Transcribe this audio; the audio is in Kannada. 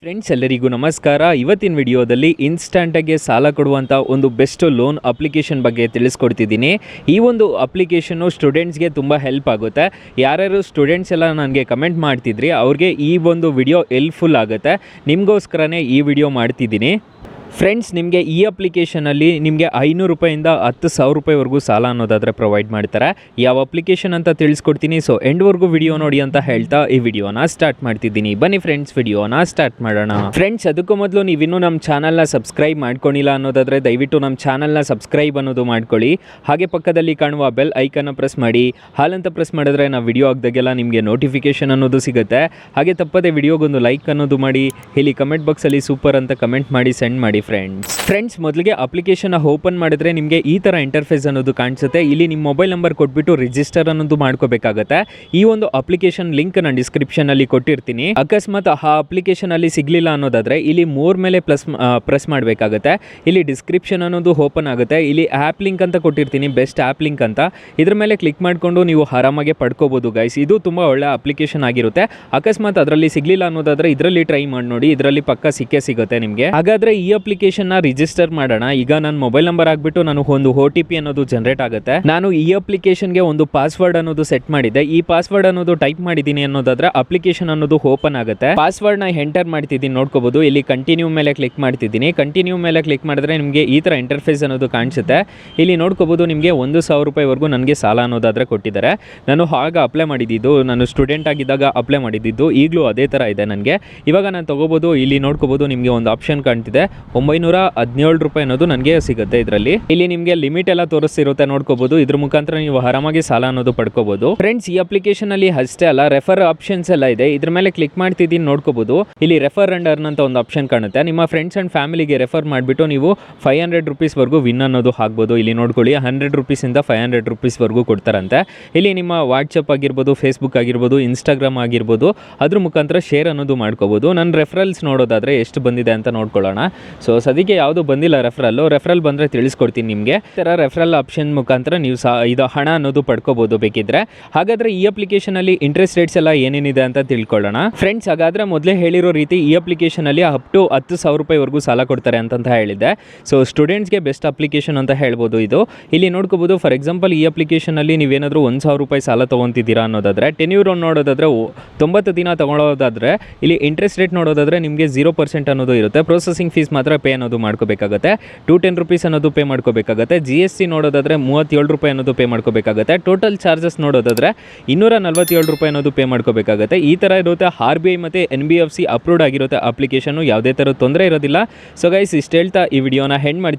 ಫ್ರೆಂಡ್ಸ್ ಎಲ್ಲರಿಗೂ ನಮಸ್ಕಾರ. ಇವತ್ತಿನ ವಿಡಿಯೋದಲ್ಲಿ ಇನ್ಸ್ಟಂಟಾಗಿ ಸಾಲ ಕೊಡುವಂಥ ಒಂದು ಬೆಸ್ಟ್ ಲೋನ್ ಅಪ್ಲಿಕೇಶನ್ ಬಗ್ಗೆ ತಿಳಿಸ್ಕೊಡ್ತಿದ್ದೀನಿ. ಈ ಒಂದು ಅಪ್ಲಿಕೇಶನ್ನು ಸ್ಟೂಡೆಂಟ್ಸ್ಗೆ ತುಂಬ ಹೆಲ್ಪ್ ಆಗುತ್ತೆ. ಯಾರ್ಯಾರು ಸ್ಟೂಡೆಂಟ್ಸ್ ಎಲ್ಲ ನನಗೆ ಕಮೆಂಟ್ ಮಾಡ್ತಿದ್ರಿ ಅವ್ರಿಗೆ ಈ ಒಂದು ವಿಡಿಯೋ ಹೆಲ್ಪ್ಫುಲ್ ಆಗುತ್ತೆ. ನಿಮಗೋಸ್ಕರನೇ ಈ ವಿಡಿಯೋ ಮಾಡ್ತಿದ್ದೀನಿ. ಫ್ರೆಂಡ್ಸ್, ನಿಮಗೆ ಈ ಅಪ್ಲಿಕೇಶನಲ್ಲಿ ನಿಮಗೆ 500 ರೂಪಾಯಿಂದ 10,000 ರೂಪಾಯಿವರೆಗೂ ಸಾಲ ಅನ್ನೋದಾದರೆ ಪ್ರೊವೈಡ್ ಮಾಡ್ತಾರೆ. ಯಾವ ಅಪ್ಲಿಕೇಶನ್ ಅಂತ ತಿಳಿಸ್ಕೊಡ್ತೀನಿ. ಸೊ ಎಂಡ್ವರೆಗೂ ವಿಡಿಯೋ ನೋಡಿ ಅಂತ ಹೇಳ್ತಾ ಈ ವಿಡಿಯೋನ ಸ್ಟಾರ್ಟ್ ಮಾಡ್ತಿದ್ದೀನಿ. ಬನ್ನಿ ಫ್ರೆಂಡ್ಸ್, ವಿಡಿಯೋನ ಸ್ಟಾರ್ಟ್ ಮಾಡೋಣ. ಫ್ರೆಂಡ್ಸ್, ಅದಕ್ಕೂ ಮೊದಲು ನೀವಿನ್ನೂ ನಮ್ಮ ಚಾನಲ್ನ ಸಬ್ಸ್ಕ್ರೈಬ್ ಮಾಡ್ಕೊಂಡಿಲ್ಲ ಅನ್ನೋದಾದರೆ ದಯವಿಟ್ಟು ನಮ್ಮ ಚಾನಲ್ನ ಸಬ್ಸ್ಕ್ರೈಬ್ ಅನ್ನೋದು ಮಾಡ್ಕೊಳ್ಳಿ. ಹಾಗೆ ಪಕ್ಕದಲ್ಲಿ ಕಾಣುವ ಬೆಲ್ ಐಕನ್ನ ಪ್ರೆಸ್ ಮಾಡಿ. ಹಾಲಂತ ಪ್ರೆಸ್ ಮಾಡಿದ್ರೆ ನಾವು ವಿಡಿಯೋ ಹಾಕಿದಾಗೆಲ್ಲ ನಿಮಗೆ ನೋಟಿಫಿಕೇಶನ್ ಅನ್ನೋದು ಸಿಗುತ್ತೆ. ಹಾಗೆ ತಪ್ಪದೆ ವಿಡಿಯೋಗೊಂದು ಲೈಕ್ ಅನ್ನೋದು ಮಾಡಿ. ಇಲ್ಲಿ ಕಮೆಂಟ್ ಬಾಕ್ಸಲ್ಲಿ ಸೂಪರ್ ಅಂತ ಕಮೆಂಟ್ ಮಾಡಿ ಸೆಂಡ್ ಮಾಡಿ. ಫ್ರೆಂಡ್ಸ್, ಮೊದಲಿಗೆ ಅಪ್ಲಿಕೇಶನ್ ಓಪನ್ ಮಾಡಿದ್ರೆ ನಿಮಗೆ ಈ ಥರ ಇಂಟರ್ಫೇಸ್ ಅನ್ನೋದು ಕಾಣಿಸುತ್ತೆ. ಇಲ್ಲಿ ನಿಮ್ಮ ಮೊಬೈಲ್ ನಂಬರ್ ಕೊಟ್ಬಿಟ್ಟು ರಿಜಿಸ್ಟರ್ ಅನ್ನೋದು ಮಾಡ್ಕೋಬೇಕಾಗತ್ತೆ. ಈ ಒಂದು ಅಪ್ಲಿಕೇಶನ್ ಲಿಂಕ್ ನಾನು ಡಿಸ್ಕ್ರಿಪ್ಷನ್ ಅಲ್ಲಿ ಕೊಟ್ಟಿರ್ತೀನಿ. ಅಕಸ್ಮಾತ್ ಆ ಅಪ್ಲಿಕೇಶನ್ ಅಲ್ಲಿ ಸಿಗ್ಲಿಲ್ಲ ಅನ್ನೋದಾದ್ರೆ ಇಲ್ಲಿ ಮೋರ್ ಮೇಲೆ ಪ್ರೆಸ್ ಮಾಡಬೇಕಾಗುತ್ತೆ. ಇಲ್ಲಿ ಡಿಸ್ಕ್ರಿಪ್ಷನ್ ಅನ್ನೋದು ಓಪನ್ ಆಗುತ್ತೆ. ಇಲ್ಲಿ ಆ್ಯಪ್ ಲಿಂಕ್ ಅಂತ ಕೊಟ್ಟಿರ್ತೀನಿ, ಬೆಸ್ಟ್ ಆ್ಯಪ್ ಲಿಂಕ್ ಅಂತ. ಇದ್ರ ಮೇಲೆ ಕ್ಲಿಕ್ ಮಾಡಿಕೊಂಡು ನೀವು ಆರಾಮಾಗಿ ಪಡ್ಕೋಬಹುದು ಗೈಸ್. ಇದು ತುಂಬ ಒಳ್ಳೆ ಅಪ್ಲಿಕೇಶನ್ ಆಗಿರುತ್ತೆ. ಅಕಸ್ಮಾತ್ ಅದರಲ್ಲಿ ಸಿಗ್ಲಿಲ್ಲ ಅನ್ನೋದಾದ್ರೆ ಇದರಲ್ಲಿ ಟ್ರೈ ಮಾಡಿ ನೋಡಿ, ಇದರಲ್ಲಿ ಪಕ್ಕ ಸಿಕ್ಕೇ ಸಿಗುತ್ತೆ ನಿಮಗೆ. ಹಾಗಾದ್ರೆ ಈ ಅಪ್ಲಿಕೇಶನ್ ರಿಜಿಸ್ಟರ್ ಮಾಡೋಣ. ಈಗ ನನ್ನ ಮೊಬೈಲ್ ನಂಬರ್ ಆಗ್ಬಿಟ್ಟು ನಾನು ಒಂದು OTP ಅನ್ನೋದು ಜನರೇಟ್ ಆಗುತ್ತೆ. ನಾನು ಈ ಅಪ್ಲಿಕೇಶನ್ಗೆ ಒಂದು ಪಾಸ್ವರ್ಡ್ ಅನ್ನೋದು ಸೆಟ್ ಮಾಡಿದ್ದೆ. ಈ ಪಾಸ್ವರ್ಡ್ ಅನ್ನೋದು ಟೈಪ್ ಮಾಡಿದ್ದೀನಿ ಅನ್ನೋದಾದ್ರೆ ಅಪ್ಲಿಕೇಶನ್ ಅನ್ನೋದು ಓಪನ್ ಆಗುತ್ತೆ. ಪಾಸ್ವರ್ಡ್ ನ ಎಂಟರ್ ಮಾಡ್ತಿದ್ದೀನಿ, ನೋಡ್ಕೋಬಹುದು. ಇಲ್ಲಿ ಕಂಟಿನ್ಯೂ ಮೇಲೆ ಕ್ಲಿಕ್ ಮಾಡ್ತಿದ್ದೀನಿ. ಕಂಟಿನ್ಯೂ ಮೇಲೆ ಕ್ಲಿಕ್ ಮಾಡಿದ್ರೆ ನಿಮಗೆ ಈ ತರ ಇಂಟರ್ಫೇಸ್ ಅನ್ನೋದು ಕಾಣಿಸುತ್ತೆ. ಇಲ್ಲಿ ನೋಡ್ಕೋಬಹುದು ನಿಮಗೆ 1,000 ರೂಪಾಯಿವರೆಗೂ ನನಗೆ ಸಾಲ ಅನ್ನೋದಾದ್ರೆ ಕೊಟ್ಟಿದ್ದಾರೆ. ನಾನು ಆಗ ಅಪ್ಲೈ ಮಾಡಿದ್ದು, ನಾನು ಸ್ಟೂಡೆಂಟ್ ಆಗಿದ್ದಾಗ ಅಪ್ಲೈ ಮಾಡಿದ್ದು. ಈಗಲೂ ಅದೇ ತರ ಇದೆ ನನಗೆ. ಇವಾಗ ನಾನು ತಗೋಬಹುದು. ಇಲ್ಲಿ ನೋಡ್ಕೋಬಹುದು ನಿಮಗೆ ಒಂದು ಆಪ್ಷನ್ ಕಾಣ್ತಿದೆ, 917 ರೂಪಾಯಿ ಅನ್ನೋದು ನನಗೆ ಸಿಗುತ್ತೆ. ಇದರಲ್ಲಿ ಇಲ್ಲಿ ನಿಮಗೆ ಲಿಮಿಟ್ ಎಲ್ಲ ತೋರಿಸ್ತಿರುತ್ತೆ, ನೋಡ್ಕೋಬಹುದು. ಇದ್ರ ಮುಖಾಂತರ ನೀವು ಆರಾಮಾಗಿ ಸಾಲ ಅನ್ನೋದು ಪಡ್ಕೋಬಹುದು. ಫ್ರೆಂಡ್ಸ್, ಈ ಅಪ್ಲಿಕೇಶನ್ ಅಲ್ಲಿ ಅಷ್ಟೇ ಅಲ್ಲ, ರೆಫರ್ ಆಪ್ಷನ್ಸ್ ಎಲ್ಲ ಇದೆ. ಇದ್ರ ಮೇಲೆ ಕ್ಲಿಕ್ ಮಾಡ್ತಿದ್ದೀನಿ, ನೋಡ್ಕೋಬಹುದು. ಇಲ್ಲಿ ರೆಫರ್ ಅಂಡ್ ಅರ್ನ್ ಅಂತ ಒಂದು ಆಪ್ಷನ್ ಕಾಣುತ್ತೆ. ನಿಮ್ಮ ಫ್ರೆಂಡ್ಸ್ ಅಂಡ್ ಫ್ಯಾಮಿಲಿಗೆ ರೆಫರ್ ಮಾಡಿಬಿಟ್ಟು ನೀವು 500 ರೂಪೀಸ್ ವರೆಗೂ ವಿನ್ ಅನ್ನೋದು ಹಾಕ್ಬೋದು. ಇಲ್ಲಿ ನೋಡ್ಕೊಳ್ಳಿ, 100 ರೂಪೀಸಿಂದ 500 ರೂಪೀಸ್ ವರೆಗೂ ಕೊಡ್ತಾರಂತೆ. ಇಲ್ಲಿ ನಿಮ್ಮ ವಾಟ್ಸಪ್ ಆಗಿರ್ಬೋದು, ಫೇಸ್ಬುಕ್ ಆಗಿರ್ಬೋದು, ಇನ್ಸ್ಟಾಗ್ರಾಮ್ ಆಗಿರ್ಬೋದು, ಅದ್ರ ಮುಖಾಂತರ ಶೇರ್ ಅನ್ನೋದು ಮಾಡ್ಕೋಬಹುದು. ನನ್ನ ರೆಫರಲ್ಸ್ ನೋಡೋದಾದ್ರೆ ಎಷ್ಟು ಬಂದಿದೆ ಅಂತ ನೋಡ್ಕೊಳ್ಳೋಣ. ಸೊ ಸದ್ಯಕ್ಕೆ ಯಾವುದು ಬಂದಿಲ್ಲ ರೆಫರಲ್ ಬಂದರೆ ತಿಳಿಸ್ಕೊಡ್ತೀನಿ ನಿಮಗೆ. ಈ ಥರ ರೆಫರಲ್ ಆಪ್ಷನ್ ಮುಖಾಂತರ ನೀವು ಇದು ಹಣ ಅನ್ನೋದು ಪಡ್ಕೋಬಹುದು ಬೇಕಿದ್ರೆ. ಹಾಗಾದ್ರೆ ಈ ಅಪ್ಲಿಕೇಶನ್ ಅಲ್ಲಿ ಇಂಟ್ರೆಸ್ಟ್ ರೇಟ್ಸ್ ಎಲ್ಲ ಏನೇನಿದೆ ಅಂತ ತಿಳ್ಕೊಳ್ಳೋಣ. ಫ್ರೆಂಡ್ಸ್, ಹಾಗಾದ್ರೆ ಮೊದಲೇ ಹೇಳಿರೋ ರೀತಿ ಈ ಅಪ್ಲಿಕೇಶನ್ ಅಲ್ಲಿ ಅಪ್ ಟು 10,000 ರೂಪಾಯಿವರೆಗೂ ಸಾಲ ಕೊಡ್ತಾರೆ ಅಂತ ಹೇಳಿದ್ದೆ. ಸೊ ಸ್ಟೂಡೆಂಟ್ಸ್ಗೆ ಬೆಸ್ಟ್ ಅಪ್ಲಿಕೇಶನ್ ಅಂತ ಹೇಳ್ಬೋದು ಇದು. ಇಲ್ಲಿ ನೋಡ್ಕೋಬಹುದು, ಫಾರ್ ಎಕ್ಸಾಂಪಲ್ ಈ ಅಪ್ಲಿಕೇಶನ್ ಅಲ್ಲಿ ನೀವೇನಾದರೂ 1,000 ರೂಪಾಯಿ ಸಾಲ ತೊಗೊತಿದ್ದೀರಾ ಅನ್ನೋದಾದ್ರೆ, ಟೆನ್ಯೂರ್ ನೋಡೋದಾದ್ರೆ 90 ದಿನ ತಗೊಳ್ಳೋದಾದ್ರೆ ಇಲ್ಲಿ ಇಂಟ್ರೆಸ್ಟ್ ರೇಟ್ ನೋಡೋದಾದ್ರೆ ನಿಮಗೆ 0% ಅನ್ನೋದು ಇರುತ್ತೆ. ಪ್ರೊಸೆಸಿಂಗ್ ಫೀಸ್ ಮಾತ್ರ ಪೇ ಅನ್ನೋದು ಮಾಡ್ಕೋಬೇಕಾಗುತ್ತೆ. 210 ರೂಪೀಸ್ ಅನ್ನೋದು ಪೇ ಮಾಡ್ಕೋಬೇಕಾಗುತ್ತೆ. GST ನೋಡೋದಾದ್ರೆ 37 ರೂಪಾಯಿ ಅನ್ನೋದು ಪೇ ಮಾಡ್ಕೋಬೇಕಾಗುತ್ತೆ. ಟೋಟಲ್ ಚಾರ್ಜಸ್ ನೋಡೋದಾದ್ರೆ 247 ರೂಪಾಯಿ ಅನ್ನೋದು ಪೇ ಮಾಡ್ಕೋಬೇಕಾಗುತ್ತೆ. ಈ ಥರ ಇರುತ್ತೆ. RBI ಮತ್ತು NBFC ಅಪ್ರೂವ್ಡ್ ಆಗಿರುತ್ತೆ ಅಪ್ಲಿಕೇಶನ್. ಯಾವುದೇ ಥರ ತೊಂದರೆ ಇರೋದಿಲ್ಲ. ಸೊ ಗೈಸ್, ಇಷ್ಟು ಹೇಳ್ತಾ ಈ ವಿಡಿಯೋನ ಹೆಂಡ್ ಮಾಡ್ತೀನಿ.